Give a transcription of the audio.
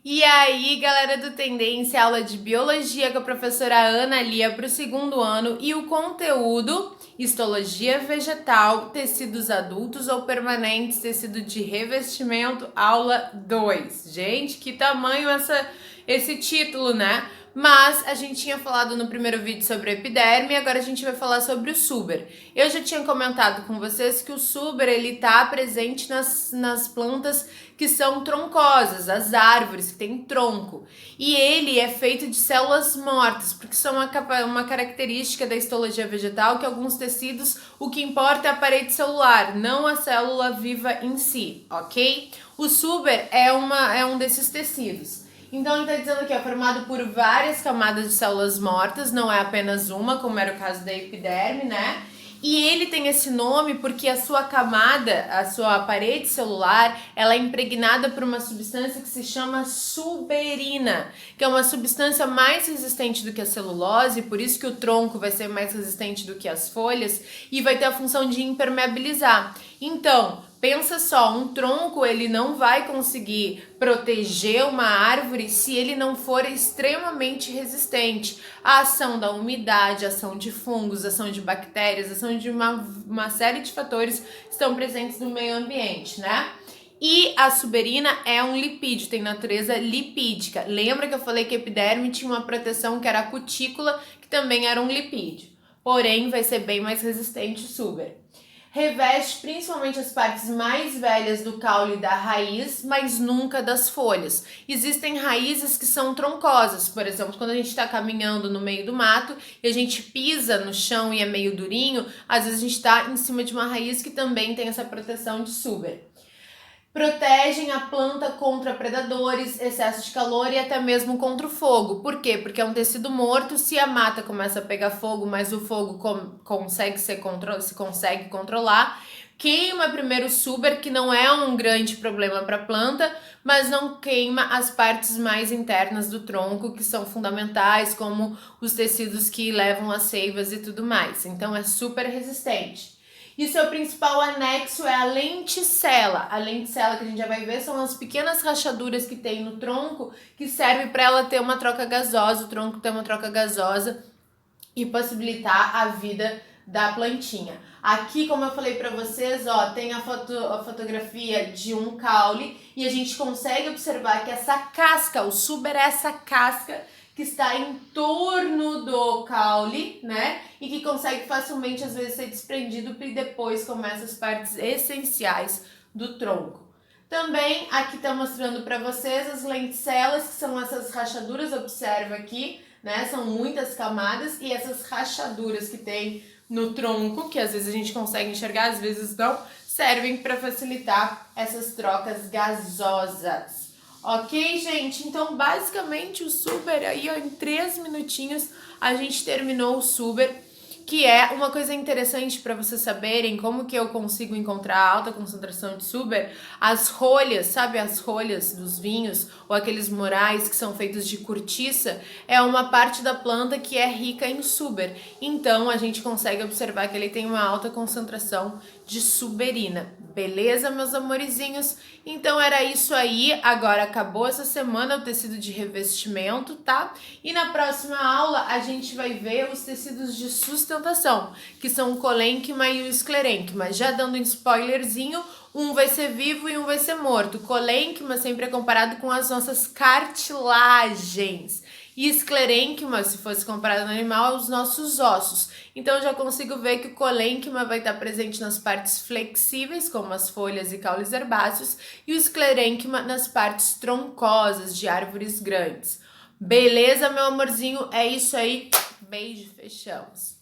E aí, galera do Tendência, aula de Biologia com a professora Ana Lia para o 2º ano e o conteúdo Histologia Vegetal, Tecidos Adultos ou Permanentes, Tecido de Revestimento, aula 2. Gente, que tamanho esse título, né? Mas a gente tinha falado no primeiro vídeo sobre a epiderme e agora a gente vai falar sobre o suber. Eu já tinha comentado com vocês que o suber ele tá presente nas plantas que são troncosas, as árvores que têm tronco. E ele é feito de células mortas, porque são uma característica da histologia vegetal que alguns tecidos, o que importa é a parede celular, não a célula viva em si, ok? O suber é um desses tecidos. Então ele está dizendo que é formado por várias camadas de células mortas, não é apenas uma, como era o caso da epiderme, né? E ele tem esse nome porque a sua camada, a sua parede celular, ela é impregnada por uma substância que se chama suberina, que é uma substância mais resistente do que a celulose, por isso que o tronco vai ser mais resistente do que as folhas e vai ter a função de impermeabilizar. Então, pensa só, um tronco ele não vai conseguir proteger uma árvore se ele não for extremamente resistente à ação da umidade, ação de fungos, ação de bactérias, ação de uma série de fatores que estão presentes no meio ambiente, né? E a suberina é um lipídio, tem natureza lipídica. Lembra que eu falei que a epiderme tinha uma proteção que era a cutícula, que também era um lipídio. Porém, vai ser bem mais resistente o suber. Reveste principalmente as partes mais velhas do caule da raiz, mas nunca das folhas. Existem raízes que são troncosas, por exemplo, quando a gente está caminhando no meio do mato e a gente pisa no chão e é meio durinho, às vezes a gente está em cima de uma raiz que também tem essa proteção de suber. Protegem a planta contra predadores, excesso de calor e até mesmo contra o fogo. Por quê? Porque é um tecido morto, se a mata começa a pegar fogo, mas o fogo se consegue controlar, queima primeiro o suber, que não é um grande problema para a planta, mas não queima as partes mais internas do tronco, que são fundamentais, como os tecidos que levam as seivas e tudo mais. Então é super resistente. E seu principal anexo é a lenticela. A lenticela que a gente já vai ver são as pequenas rachaduras que tem no tronco que serve para ela ter uma troca gasosa, o tronco ter uma troca gasosa e possibilitar a vida da plantinha. Aqui, como eu falei para vocês, ó, tem a fotografia de um caule e a gente consegue observar que essa casca, o suber é essa casca que está em torno do caule, né? E que consegue facilmente, às vezes, ser desprendido e depois começa as partes essenciais do tronco. Também aqui tá mostrando para vocês as lenticelas, que são essas rachaduras, observa aqui, né? São muitas camadas e essas rachaduras que tem no tronco, que às vezes a gente consegue enxergar, às vezes não, servem para facilitar essas trocas gasosas. Ok, gente? Então, basicamente, o suber aí, ó, em 3 minutinhos, a gente terminou o suber, que é uma coisa interessante para vocês saberem como que eu consigo encontrar alta concentração de suber. As rolhas, sabe as rolhas dos vinhos ou aqueles morais que são feitos de cortiça, é uma parte da planta que é rica em suber. Então, a gente consegue observar que ele tem uma alta concentração de suberina. Beleza, meus amorizinhos? Então era isso aí, agora acabou essa semana o tecido de revestimento, tá? E na próxima aula a gente vai ver os tecidos de sustentação, que são o colênquima e o esclerênquima. Já dando um spoilerzinho, um vai ser vivo e um vai ser morto. O colênquima sempre é comparado com as nossas cartilagens. E esclerênquima, se fosse comparado no animal, aos nossos ossos. Então, eu já consigo ver que o colênquima vai estar presente nas partes flexíveis, como as folhas e caules herbáceos, e o esclerênquima nas partes troncosas de árvores grandes. Beleza, meu amorzinho? É isso aí. Beijo, fechamos.